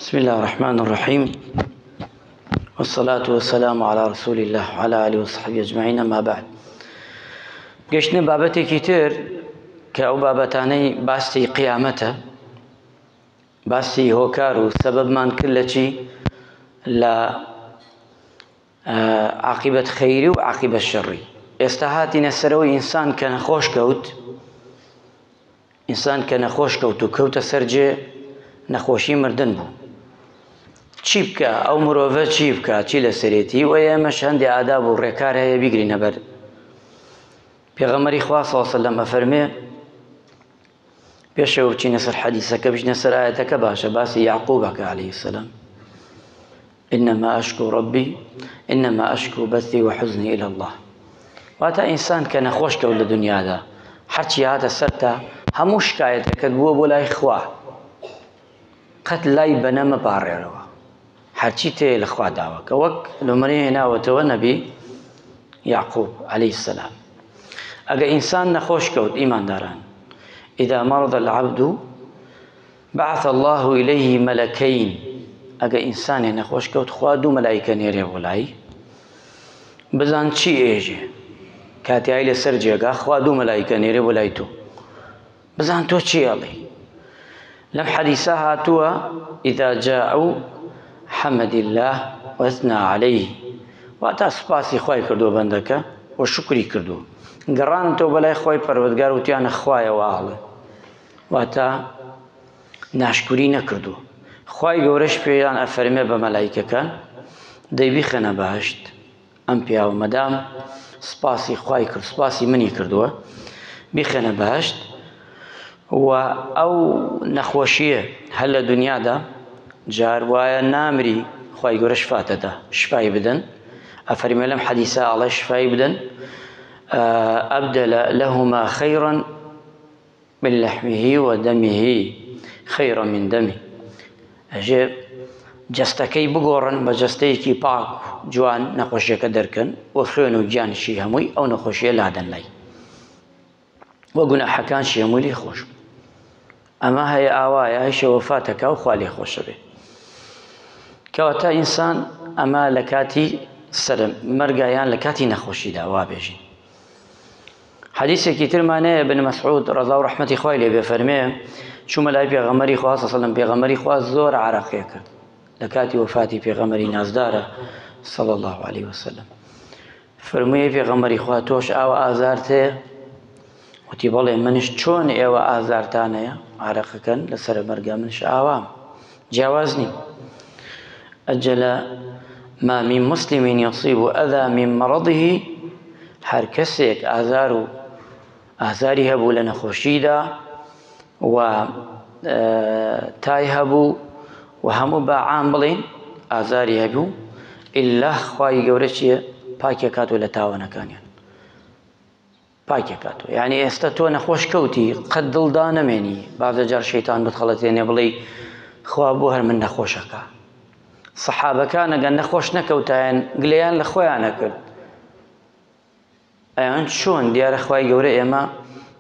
بسم الله الرحمن الرحيم، والصلاة والسلام على رسول الله وعلى آله وصحبه أجمعين. أما بعد، گەشتنە بابەتێکی تر کە ئەو بابەتانەی باسی قیامەتە، باسی هۆکار و سەبەبمان کرد لە چی؟ لە عاقبەت خەیری و عاقبەت شەڕی. ئێستا هاتینە سەرەوەی ئینسان کە نەخۆش کەوت، ئینسان کە نەخۆش کەوت و کەوتە سەرجێ نەخۆشی مردن بوو. چی بکە؟ ئەو مرۆڤە چی بکە؟ چی لەسەرێتی؟ و ئێمەش هەندێک ئاداب و ڕێکار هەیە بیگرینە بەر. پێغەمبەری خوا صلی الله علیه و سەلەم ئەفەرمێ، پێشەوە بچینە سەر حەدیثەکە بچینە سەر ئایەتەکە باشە، باسی یعقوبەکە عەلەیهی السەلام. إنما أشكو ربي إنما أشكو بثي وحزني إلى الله. واتە ئینسان کە نەخۆش کەوت لە دنیادا، هەرچی هاتە سەرتا هەموو شکایەتەکەت بووە بۆ لای خوا، قەت لای بە نەمەپارڕێرەوە، هەرچی تێ لە خوا داوە، کە وەک نمونەی هێناوەتەوە نەبی یعقوب عەلەیهی السەلام. ئەگە ئینسان نەخۆش کەوت، ئیمانداران، إذا مرض العبد بعث الله إليه ملكين. ئەگە ئینسانێ نەخۆش کەوت، خوا دوو مەلایکە نێرێ بۆ لای. بزان چی ئێژێ کاتیایی لەسەر جێگا، خوا دوو مەلایکە نێرێ بۆ لای تۆ، بزان تۆ چی ئەڵێ. لەم حەدیثە هاتووە إذا جاءوا حمد الله وأثنى عليه، واتە سوپاسی خوای کردووە بەندەکە و شکری کردووە، گەڕانتەوە بەلای خۆی پەروەردگار وتیانە خوایەوە ئاڵێ، واتە ناشکری نەکردووە. خوای گەورەش پێیان ئەفەرمێ بە مەلایکەکان، دەی بیخەنە بەهەشت ئەم پیاوە، مەدام سپاسی خوای کرد، سپاسی منی کردووە، بیخەنە بەهەشت. و ئەو نەخۆشیە هەر لە دنیادا جار وایە نامری، خوای گەورە شفاتەدا، شفای بدەن. ئەفەرمێ لەم حەدیثە ئەڵێ شفای بدەن، أبدل لهما خيرا من لحمه ودمه خيرا من دمه. ئەژێ جەستەکەی بگۆڕن بە جەستەیەکی پاک جوان، نەخۆشیەکە دەرکەن و خوێن و گیانشی هەمووی ئەو نەخۆشیە لادەن لای، وە گوناحەکانشی هەمووی لێ خۆش. ئەمە هەیە ئاوایە هەیشە وەفاتەکە و خوا لێ خۆشە بێ. کەواتە ئینسان ئەمە لە کاتی سەر مەرگایان لە کاتی نەخۆشیدا وا بێژین. حەدیثێکی ترمانەیە، ابن مەسعود ڕەضا و ڕەحمەتی خوای لێ بێ فەرمێ، چوومە لای پێغەمبەری خوا صلی الله علیه و سەلەم، پێغەمبەری خوا زۆر عەرەقێ کرد لە کاتی وەفاتی پێغەمبەری نازدارە صلی الله علیه و سەلەم. فەرموویە پێغەمبەری خوا، تۆش ئاوە ئازارت هەیە؟ وتی بەڵێ، منش چۆن ئێوە ئازارتان هەیە؟ عەرەقەکەن لەسەر مەرگا، منش ئاوام، جیاواز نیم. ئەجەل ما من مسلم يصيب أذى من مرضه، هەر کەسێک ئازاری هەبوو لە نەخۆشیدا و تای هەبوو و هەموو بە عام بڵێن ئازاری هەبوو، ئیلا خوای گەورە چییە؟ پاکێ کاتوە لە تاوانەکانیان، پاکێ کاتوە. یعنی ئێستا تۆ نەخۆش کەوتی، قەت دڵدا نەمێنی، بازە جار شەیتان بتخەڵەتێنێ بڵێ خوا بۆ هەر من نەخۆشەکە. سەحابەکان ئەگەر نەخۆش نەکەوتایان، گلەیان لە خۆیان نەکرد. ئەیان چۆن دیارە خوای گەورە ئێمە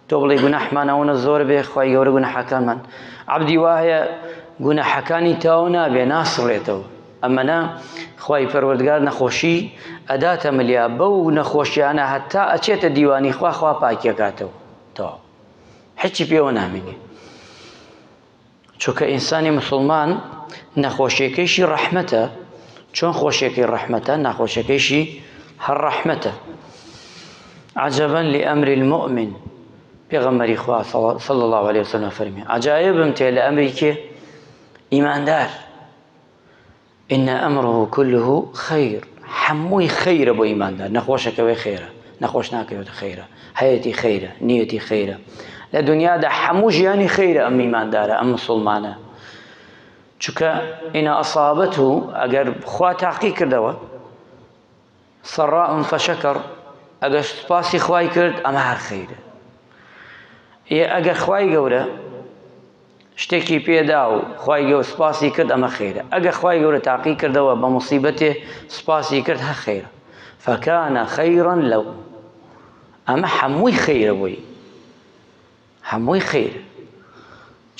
تۆ بڵێ گوناحمانەوەنە زۆر بێ، خوای گەورە گوناحەکانمان، عەبدی وا هەیە گوناحەکانی تاو نابێ، ناسڕێتەوە. ئەمەنە خوای پەروەردگار نەخۆشی ئەداتە ملیا، بەو نەخۆشیانە هەتا ئەچێتە دیوانی خوا، خوا پاکیەکاتەوە تەواو، هیچی پێوە نامێنێ. چونکە ئینسانی موسڵمان نەخۆشیەکەیشی ڕەحمەتە، چۆن خۆشیەکەی ڕەحمەتە، نەخۆشیەکەیشی هەر ڕەحمەتە. عجبا لأمر المؤمن، پێغەمبەری خوا صلی الله علیه و سەلەم فەرمێ، عجایبم تێ لە ئەمری کێ؟ ئیماندار. إن أمره كله خير، هەمووی خەیرە بۆ ئیماندار. نەخۆشەکەوەی خێرە، نەخۆش ناکەوێتە خەیرە، هەیەتی خەیرە، نیەتی خەیرە. لە دنیادا هەموو ژیانی خەیرە ئەم ئیماندارە، ئەم موسڵمانە. چونکە ئینە ئەصابەته، ئەگەر خوا تاقی کردەوە، سەڕاء فەشەکەڕ، ئەگەر سوپاسی خوای کرد، ئەمە هەر خەیرە. ئەگەر خوای گەورە شتێکی پێدا و خوای گەورە سوپاسی کرد، ئەمە خەیرە. ئەگەر خوای گەورە تاقی کردەوە بە موسیبەتێ، سوپاسی کرد، هەر خەیرە. فەکانە خەیڕەن لەو، ئەمە هەمووی خەیرە بۆی، هەمووی خەیرە.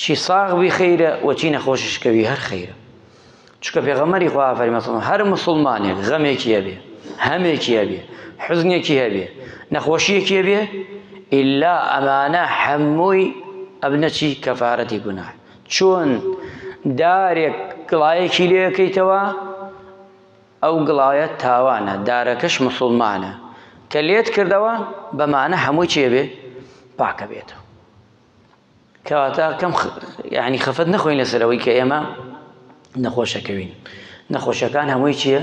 چی ساغبی خەیرە و چی نەخۆششکەوی هەر خەیرە. چونکە پێغەمبەری خوا فەرمووی هەر مسلمانێک غەمێکی هەبێ هەمێکی هەبێ حوزنێکی هەبێ نەخۆشیەکی هەبێ ئیلا ئەمانە هەمووی ئەبنە چی کەفارەتی گوناه چۆن دارێک گڵایەکی لێ دەکەیتەوە ئەو گڵایە تاوانە دارەکەش مسلمانە کە لێت کردەوە بەمانە هەمووی چێ بێ پاکە بێتەوە کەواتە کەم یعنی خەفەت نەخۆین لەسەرەوەی کە ئێمە نەخۆشەکەوین نەخۆشەکان هەمووی چییە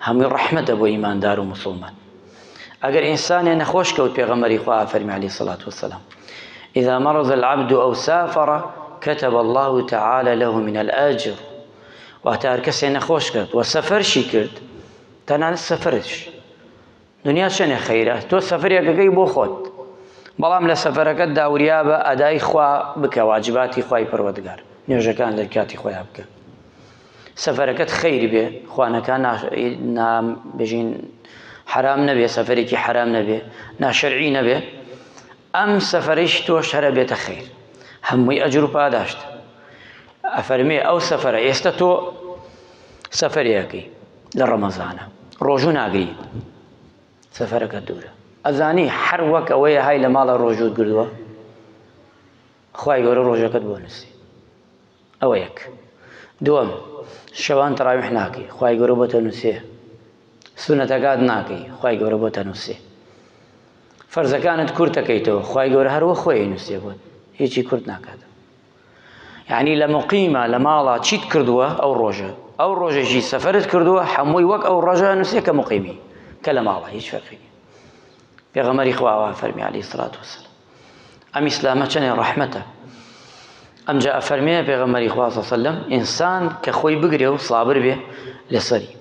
هەمووی ڕەحمەتە بۆ ئیماندار و مسلمان ئەگەر ئینسانێ نەخۆش کەوت پێغەمبەری خوا فەرمی عەلەیهی الصەلاة والسەلام إذا مرض العبد أو سافر كتب الله تعالى له من الأجر واتار کەسێ نەخۆش کرد و سەفەرشی کرد تەنانەت سەفەرش دنیا چەنێ خەیرە تۆ سەفەرێکەکەی بۆ خۆت بەڵام لە سەفەرەکەت داوریا بە ئەدای خوا بکە واجباتی خوای پەروەردگار نوێژەکان لە کاتی خۆیان بکە سەفەرەکەت خەیر بێ خوانەکان بێژین حرام نەبێ سەفەرێکی حرام نەبێ ناشەرعی نەبێ ئەم سەفەرەیش تۆش هەرە بێتە خەیر هەمووی ئەجر و پاداشت ئەفەرمێ ئەو سەفەرە ئێستا تۆ سەفەرێکەکەی لە ڕەمەزانە ڕۆژوو ناگری سەفەرەکە دوورە ئەزانی هەر وەک ئەوەیە های لە ماڵە ڕۆژوت گردووە خوای گەورە ڕۆژەکەت بۆ نووسی ئەوە یەک دووەم شەوان تەراویح ناکەی خوای گەورە بۆتە نووسێ سونەتەکات ناکەی خوای گەورە بۆتە نووسێ فەرزەکانت کورت دەکەیتەوە خوای گەورە هەروە خۆی نووسێ بۆت هیچی کورت ناکاتەوە یعنی لە مقیمە لە ماڵە چیت کردووە ئەو ڕۆژێکی سەفەرت کردووە هەمووی وەک ئەو ڕۆژە نووسێ کە مقیمی کە لە ماڵە هیچ فەرقی پێغەمبەری خوا فەرمی عەلەیهی الصەلاة والسەلام ئەم ئیسلامە چەنێ ڕەحمەتە ئەمجا ئەفەرمێ پێغەمبەری خوا صلی الله علیه و سلم ئینسان کە خۆی بگرێ و سابر بێ لەسەری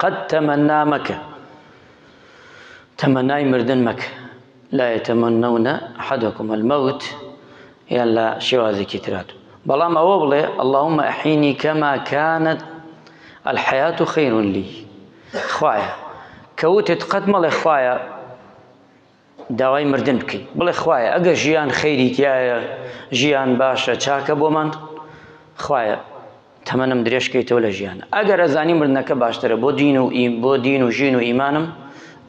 قد تەمەنا مەکە تەمەنای مردن مەکە لا يتمنون أحدكم الموت یان لە شێوازێکی تراتوە بەڵام ئەوە بڵێ اللهم أحيني كما كانت الحياة خير لي خوایە کەوتت قەت مەڵێ خوایە داوای مردن بکەی بڵێ خوایە ئەگەر ژیان خەیری تایە ژیان باشە چاکە بۆمان خوایە تەمەنم درێژکەیتەوە لە ژیانە ئەگەر ئەزانی مردنەکە باشترە بۆ دین و ژین و ئیمانم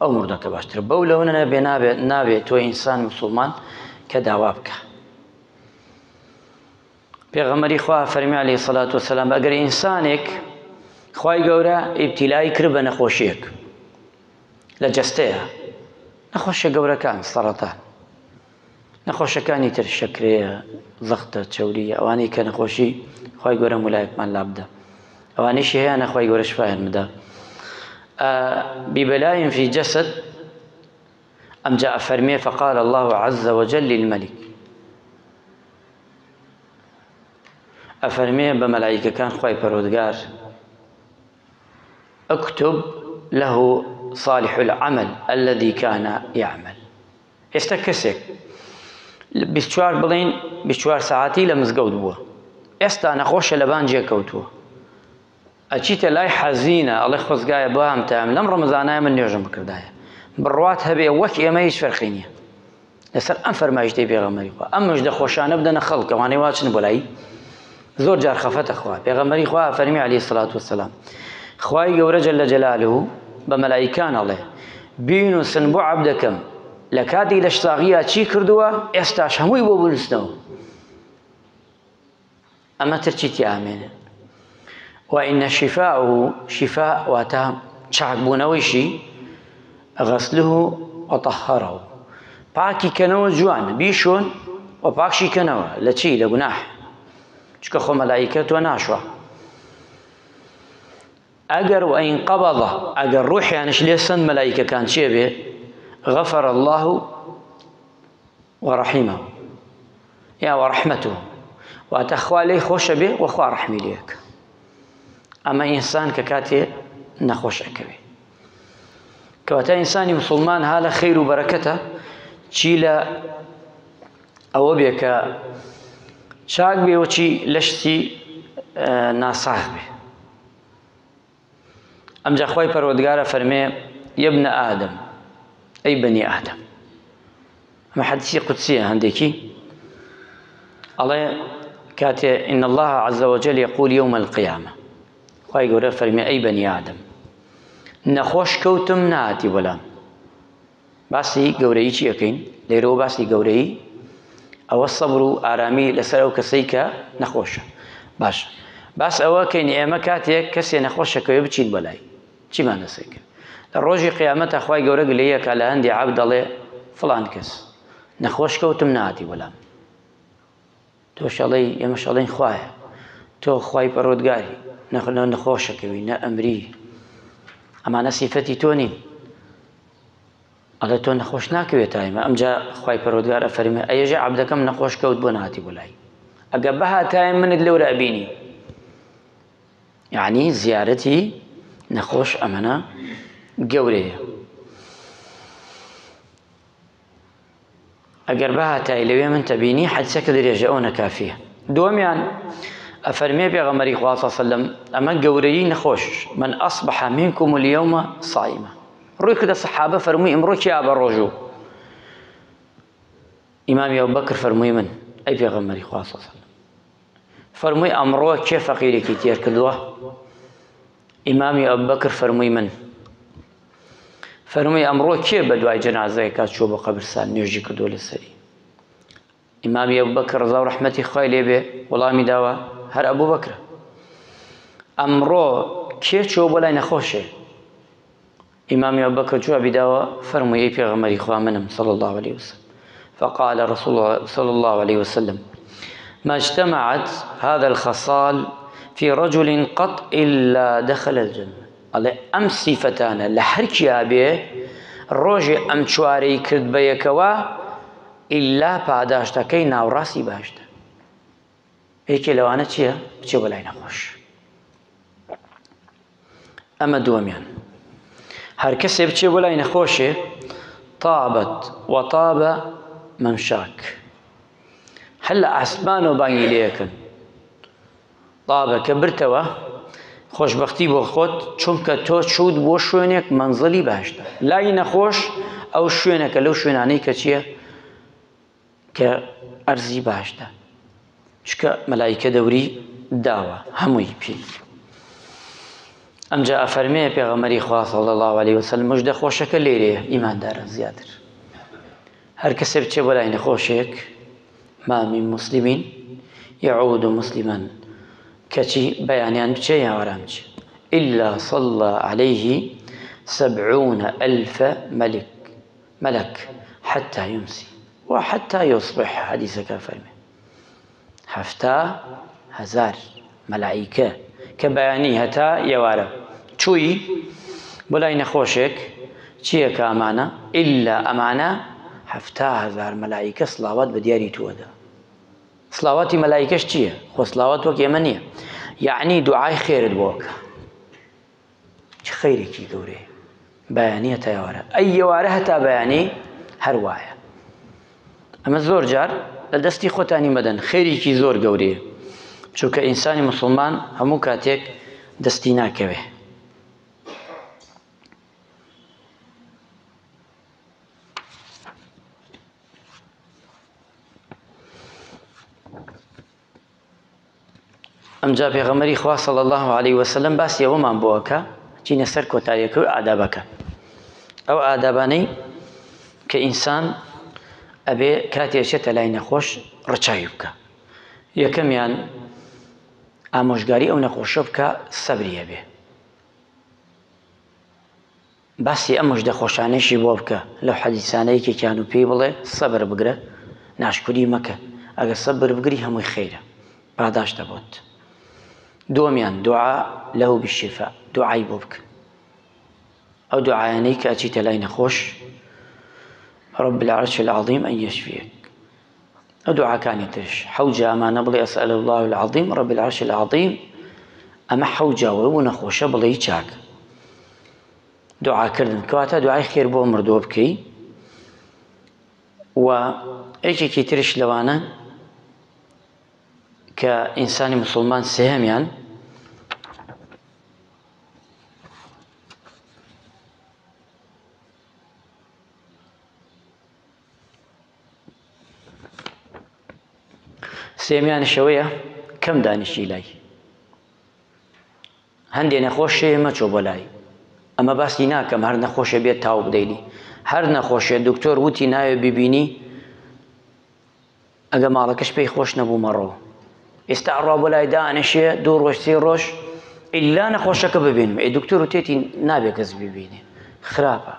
ئەو مردنەکە باشترە بەو لەوە نابێت تۆ ئینسان مسلمان کە داوا بکە پێغەمبەری خوا فەرمی عەلەیهی الصەلاة والسەلام ئەگەر ئینسانێک خوای گەورە ئیبتیلای کرد بە نەخۆشیەک لە جەستەیە نەخۆشیە گەورەکان سەرەتان نەخۆشەکانی تر شەکرەیە زەختە چەوریە ئەوانەی کە نەخۆشی خوای گەورە مولایەکمان لابدە ئەوانەیشی هەیە نەخوای گەورە شفایان بدە ببلاء في جسد أم جاء فرمي فقال الله عز وجل للملك أفرمي بملائكة كان خوي پروردگار اكتب له صالح العمل الذي كان يعمل استكسك بشوار بلين بشوار ساعتي لمزقود بوا استا نخوش لبان جي كوتوا أجيت لاي حزينة الله خزقايا بهم تام لم رمضان من نيوجم بكردايا بروات هبي وك يا ما يشفرخيني لسر أنفر ما يجتي بيغمري خوا أما جد خوشان بدنا خلق واني واتشن بولاي زور جار خفت أخوة بيغمري خوا فرمي عليه الصلاة والسلام خواي جورا جل جلاله بملائكان الله بينو سنبو عبدكم لكادي لشتاغيا تشي كردوا استاش هموي بو بنسنو أما ترشيتي آمين وإن شفاءه شفاء واتا شعبونويشي غسله وطهره باكي كنو جوان بيشون وباكشي كنو لتشي لجناح چکە خۆ مەلایکە تۆ ناشوە ئەگەر وئین قەبەضە ئەگەر ڕوحیانش لێ سند مەلایکەکان چێ بێ غەفەر الله وەڕەحیمە یا وەڕەحمەته واتە خوا لێی خۆشە بێ وەخوا ڕەحمی لێیەکە ئەمە ئینسان کە کاتێ نەخۆشەکەوێ کەواتە ئینسانی مسلمان ها لە خەیر و بەرەکەتە چی لە ئەوە بێ کە چاک بێ وچی لەشتی ناساح بێ ئەمجا خوای پەروەردگارە فەرمێ یا ابن ئادەم ئەی بەنی ئادەم ئەمە حەدیسی قودسیە هەندێکی ئەڵێ كاتي إن الله عز وجل يقول يوم القيامة خوای گەورە فەرمی ئەی بەنی ئادەم نەخۆش کەوتم نهاتی بەلام. باسی گەورەی چی ئەەکەین لێرەوە؟ باسی گەورەی ئەوە سەبر و ئارامی لەسەر ئەو کەسەی کە نەخۆشە. باش باس ئەوەکەین ئێمە کاتێک کەسێ نەخۆشەکەوێ بچین بەلای چیمان دەسێکە؟ لە ڕۆژی قیامەتە خوای گەورە گلەیەکە لە هەندێ عەبد دەڵێ فڵان کەس نەخۆش کەوتم نهاتی بەلام. تۆشەڵەی ئێمەشەڵێن خوایە تۆ خوای پەروەردگاری نەخۆشەکەوی نە ئەمری ئەمانە سیفەتی تۆ نین. ئەڵێ تۆ نەخۆش ناکەوێت ئێمە. ئەمجا خوای پەروەردگار ئەفەرمێ ئەیەژێ عەبدەکەم نەخۆش کەوت بۆ نهاتی بۆلای. ئەگە بەهاتایە منت لەورە ئەبینی یعنی زیارەتی نەخۆش ئەمەنە گەورەیە. ئەگەر بەهاتای لەوێ من تەبینی حەدیسەکە درێژە ئەو نەکافیە. دووەمیان ئەفەرمێ پێغەمبەری خوا صلی الله علیه وسلم ئەمە گەورەی نەخۆش من ئەصبح منکم اليوم صائما. ڕووی کردە سەحابە فەرمووی ئەمڕۆ کیا بە ڕۆژوو؟ ئیمامی ئەبوبەکر فەرمووی من. ئەی پێغەمبەری خوا صلی الله علیه وسلم فەرمووی ئەمڕۆ کێ فەقیرێکی تێر کردووە؟ ئیمامی ئەبوبەکر فەرمووی من. فەرمووی ئەمڕۆ کێ بە دوای جەنازەیەکە چووە بۆ قەبرستان نوێژی کردووە لەسەری؟ ئیمامی ئەبوبەکر ڕەزا و ڕەحمەتی خوای لێبێ وەڵامی داوە هەر ئەبوبەکرە. ئەمڕۆ کێ چووە بۆ لای نەخۆشێ؟ ئیمامی ئەبوبەکر جوابی بیداوە فەرمووی ئەی پێغەمبەری خوا منم صلی الله عليه وسلم. فقال رسول الله صلى الله عليه وسلم ما اجتمعت هذا الخصال في رجل قط إلا دخل الجنة. الله أم صفتان لحركيا به روجي أم شواري كرد بيكوا إلا پاداشتكي ناوراسي باشتا. هيك لو أنا چيا بچي ولاي نخوش. أما دواميان هر کسی بچي ولاي نخوشه طابت وطاب ممشاك. هلا عسبان وبانگی ليكن طاب كبرتوا خوشبختی بۆ خۆت چونکە تۆ چوت بۆ شوێنێک منزڵی باشتە. لای نەخۆش ئەو شوێنەکە لەو شوێنانەی کە چییە کە ئەرزی باشتە چکە مەلایکە دەوری داوە هەمووی پێی. ئەمجا ئەفەرمێ پێغەمبەری خوا صلی الله عليه وسلم مژدە خۆشەکە لێرەیە ئیماندارە زیاتر. هەر کەسێ بچێ بۆ لای نەخۆشێک ما من مسلمین يعود مسلما كتي بيانيان بچه ياورام بچه إلا صلى عليه 70,000 ملك حتى يمسي وحتى يصبح. حديث كافرمي 7,000 ملائكة كبياني هتا يوارم چوي بلاي نخوشك چيه كامانا إلا أمانا 7,000 ملائكة صلاوات بدياري تودا. صلاواتي ملائكش چیه؟ خو صلاوات وەک ئێمە نییە یعنی دوعای خێرت بۆکە چ خەیرێکی گەورەیە بەیانیە تا ئێوارە ئەی ئێوارە هەتا بەیانی هەر وایە. ئەمە زۆر جار لە دەستی خۆتانی مەدەن خێریکی زۆر گەورەیە چونکە ئینسانی موسڵمان هەموو کاتێک دەستی ناکەوێ. ئەمجا پێغەمبەری خوا صلی الله عليه وسلم باسی ئەوەمان بۆکە چینە سەر کۆتاییەکە و ئادابەکە. ئەو ئادابانەی کە ئینسان ئەبێ کاتێچێتە لای نەخۆش ڕچاوی بکە. یەکەمیان ئامۆژگاری ئەو نەخۆشە بکە سەبری هەبێ. باسی ئەم مژدە خۆشانەیشی بۆ بکە لەو حەدیسانەی کێکیان و پێی بڵێ سەبر بگرە ناشکوری مەکە ئەگە سەبر بگری هەمووی خەیرە پاداشتە بۆت. دووەمیان دوعا لەو بالشفاء دوعای بۆ بکە. ئەو دوعایانەی کە ئەچیتە لای نەخۆش رب العرش العظيم أن يشفيك. ئەو دوعاکانی ترش حەوجا ئەمانە بڵێ أسأل الله العظيم رب العرش العظيم ئەمە حەوجاوە بۆ نەخۆشە بڵێ چاک دوعاکردن کەواتە دوعای خێر بۆ مردووە بکەی. و یەکێکی ترش لەوانە کە ئینسانی موسڵمان سێهەمیان سێمیانشەوەیە کەم دانیشی لای هەندێ نەخۆشیە مەچۆ بۆ لای ئەمە باسی ناکەم هەر نەخۆشە بێت تاو بدەیلی هەر نەخۆشیە دکتۆر وتی ناوێ ببینی ئەگە ماڵەکەش پێی خۆش نەبوو مەڕۆ ئێستا ئەڕوا بۆ لای دانیشێ 2 ڕۆژ 3 ڕۆژ ئیلا نەخۆشەکە ببینم ئەی دکتۆر وتێتی نابێ کەس ببینێ خراپە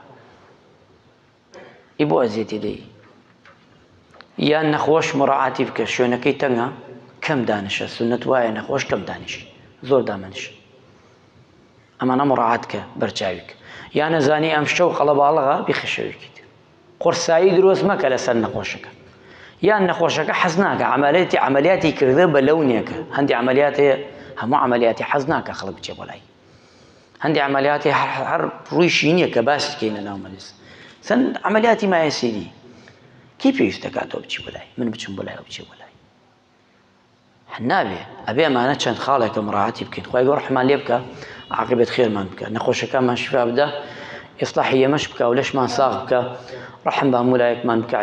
ئی بۆ ئەزیێتی دەی یان نەخۆش مڕعاتی بکە شوێنەکەی تەنگە کەم دانیشە سونەت وایە نەخۆش کەم دانیشی زۆر دامەنیش ئەمانە مڕعاتکە بەرچاویک یان نەزانی ئەم شەو قەڵەباڵغا بیخشەوێکیت قورسایی دروست مەکە لەسەر نەخۆشەکە یان نەخۆشەکە حەز ناکە عملیاتی کردە بە لەونێکە هەندی عملیات هەیە هەموو عملیاتی حەز ناکە خەڵک بچێ بۆ لای هەندی عملیاتی هەر ڕوویشی نییە کە باسی بکەین لەناو مەلیس سەن عملیاتی مایەسیری کی پێویستە کاتەوە بچی بۆ لای من بچم بۆ لای بچێ بۆ لای نابێ ئەبێ ئەمانە چەند خاڵێکە مڕعاتی بکەین خوای گەور ڕەحمان لێ بکە عاقبەت خێرمان بکە نەخۆشەکانمان شیفا بدە ئیسلاحی ئێمەش بکە و لەشمان ساغ بکە ڕەحم بە هەموو لایەکمان بکە